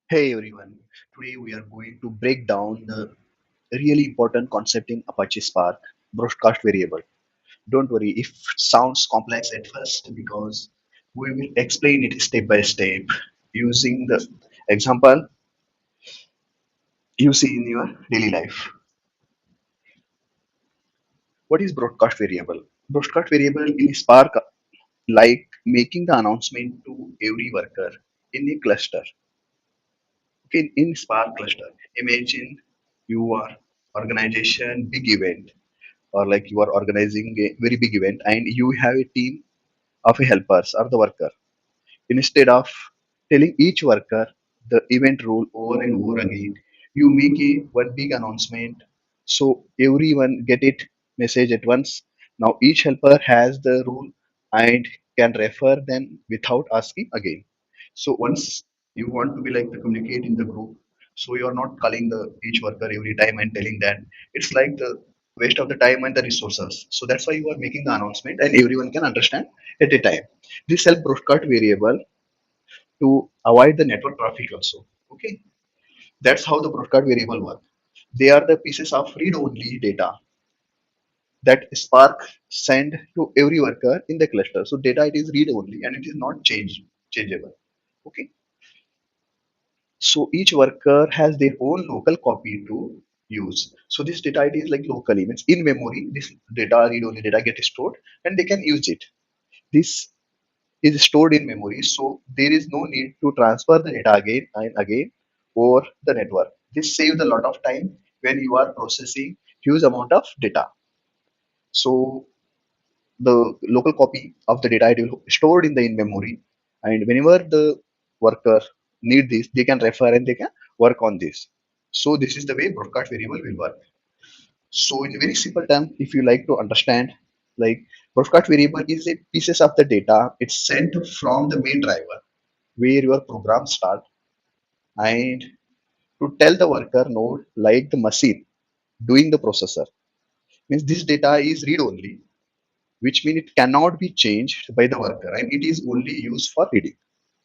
Hey everyone, today we are going to break down the really important concept in Apache Spark, broadcast variable. Don't worry if it sounds complex at first because we will explain it step by step using the example you see in your daily life. What is broadcast variable? Broadcast variable in Spark like making the announcement to every worker in a cluster. Okay, in Spark cluster, imagine you are organization big event or like you are organizing a very big event and you have a team of helpers or the worker. Instead of telling each worker the event rule over and over again, you make a one big announcement so everyone get it message at once. Now each helper has the rule and can refer them without asking again. So once you want to be like the communicate in the group, so you are not calling the each worker every time and telling that it's like the waste of the time and the resources. So that's why you are making the announcement and everyone can understand at a time. This self broadcast variable to avoid the network traffic also. Okay, that's how the broadcast variable work. They are the pieces of read-only data that Spark send to every worker in the cluster. So data it is read-only and it is not changeable. Okay, so each worker has their own local copy to use. So this data it is like locally means in memory. This data read-only data get stored and they can use it. This is stored in memory, so there is no need to transfer the data again and again over the network. This saves a lot of time when you are processing huge amount of data. So the local copy of the data it will stored in the in memory, and whenever the worker need this, they can refer and they can work on this. So this is the way broadcast variable will work. So in very simple term, if you like to understand, like broadcast variable is a pieces of the data. It's sent from the main driver where your program start and to tell the worker node like the machine doing the processor. Means this data is read only, which means it cannot be changed by the worker and it is only used for reading.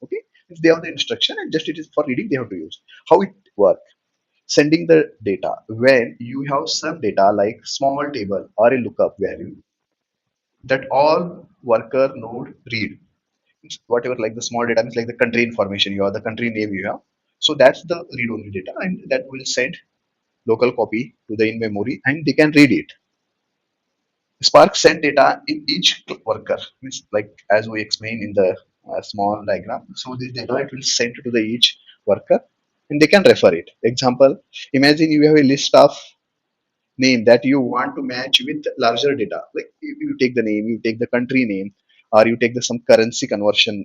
Okay, if they have the instruction and just it is for reading, they have to use. How it work? Sending the data when you have some data like small table or a lookup value that all worker node read. Whatever like the small data means like the country information you have, the country name you have. So that's the read only data and that will send local copy to the in memory and they can read it. Spark send data in each worker means like as we explained in the small diagram. So this data it will send to the each worker and they can refer it. Example, imagine you have a list of name that you want to match with larger data. Like you take the name, you take the country name, or you take the some currency conversion.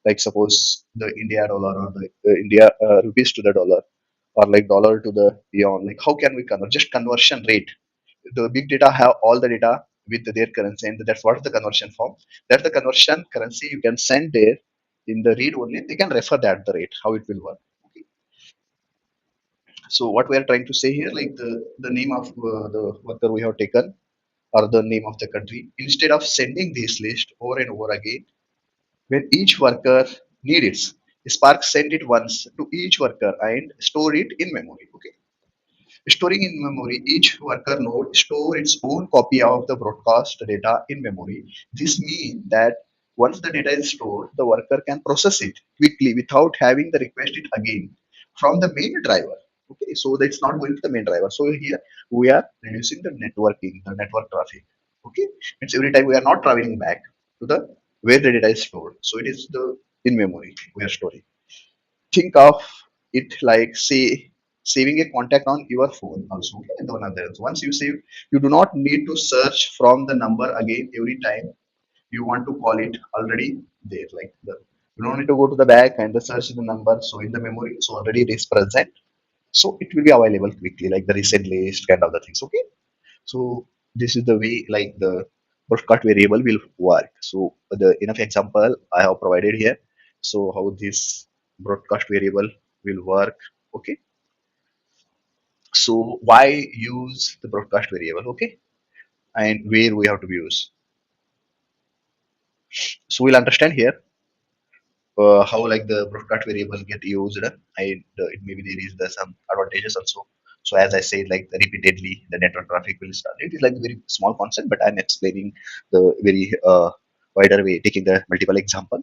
Like suppose the India dollar or the India rupees to the dollar, or like dollar to the yuan. Like how can we convert? Just conversion rate. The big data have all the data with their currency, and that's what the conversion form. That's the conversion currency you can send there in the read only. They can refer that the rate how it will work. Okay. So what we are trying to say here, like the name of the worker we have taken or the name of the country, instead of sending this list over and over again, when each worker needs it, Spark send it once to each worker and store it in memory. Okay, storing in memory, each worker node store its own copy of the broadcast data in memory. This means that once the data is stored, the worker can process it quickly without having the request it again from the main driver. Okay, so that's not going to the main driver. So here we are reducing the networking, the network traffic. Okay, it's every time we are not traveling back to the where the data is stored. So it is the in memory we are storing. Think of it like say saving a contact on your phone also. Okay, and one other. Once you save, you do not need to search from the number again every time you want to call it already there. Like the you don't need to go to the back and the search the number. So in the memory, so already it is present. So it will be available quickly, like the recent list kind of the things. Okay. So this is the way like the broadcast variable will work. So the enough example I have provided here. So how this broadcast variable will work. Okay. So why use the broadcast variable? Okay. And where we have to use. So we'll understand here. how like the broadcast variable get used, and it maybe there is the some advantages also. So as I said, like repeatedly the network traffic will start. It is like very small concept, but I'm explaining the very wider way, taking the multiple example.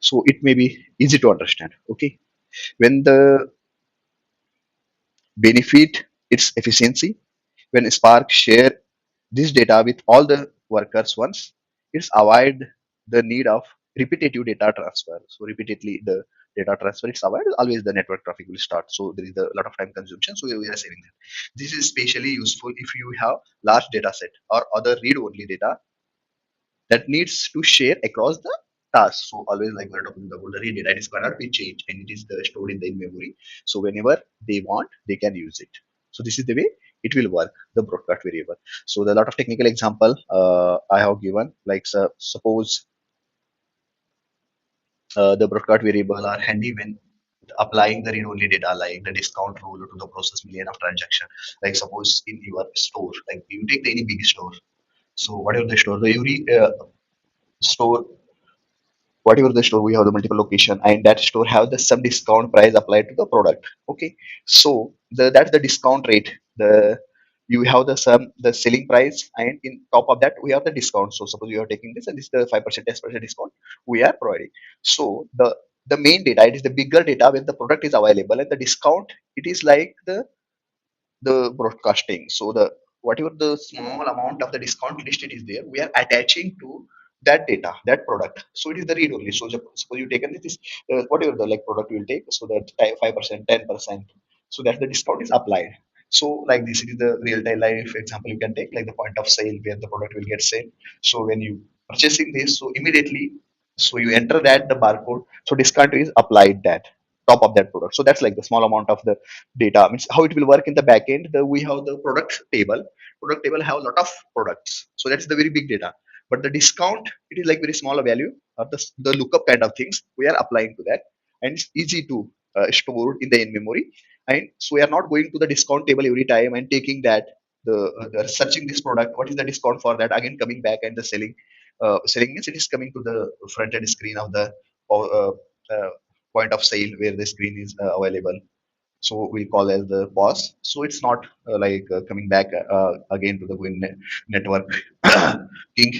So it may be easy to understand. Okay, when the benefit its efficiency, when Spark share this data with all the workers once, it's avoid the need of repetitive data transfer. So repeatedly the data transfer it's avoid, always the network traffic will start. So there is a lot of time consumption. So we are saving that. This is especially useful if you have large data set or other read-only data that needs to share across the task. So always like we're talking about the read data, it is cannot be changed and it is stored in the in memory. So whenever they want, they can use it. So this is the way it will work, the broadcast variable. So the lot of technical example I have given, like suppose the broadcast variable are handy when applying the read-only data like the discount rule to the process million of transaction. Like suppose in your store, like you take any big store. So whatever the store, the every store whatever the store we have the multiple location and that store have the some discount price applied to the product. Okay, so that's the discount rate. The you have the some the selling price and in top of that we have the discount. So suppose you are taking this and this is the 5% 10% discount we are providing. So the main data, it is the bigger data when the product is available, and the discount it is like the broadcasting. So the whatever the small amount of the discount listed is there, we are attaching to that data, that product. So it is the read only. So suppose you taken this whatever the like product you will take, so that 5%, 10%. So that the discount is applied. So like this, it is the real time life example you can take, like the point of sale where the product will get sold. So when you purchasing this, so immediately, so you enter that the barcode, so discount is applied that top of that product. So that's like the small amount of the data. Means how it will work in the back end, we have the product table have a lot of products, so that's the very big data. But the discount, it is like very small value, or the lookup kind of things we are applying to that, and it's easy to store in the in memory. And so we are not going to the discount table every time and taking that the searching this product, what is the discount for that, again coming back and the selling means it is coming to the front end screen of the uh, uh, point of sale where the screen is available. So we call as the pause. So it's not coming back again to the network king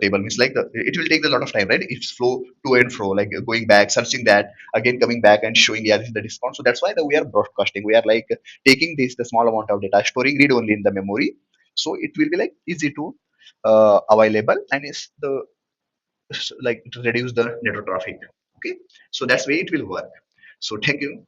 table. Means like it will take a lot of time, right? It's flow to and fro, like going back, searching that, again coming back and showing, yeah, this is the discount. So that's why we are broadcasting. We are like taking this the small amount of data, storing read only in the memory. So it will be like easy to available, and is the like to reduce the network traffic. Okay, so that's way it will work. So thank you.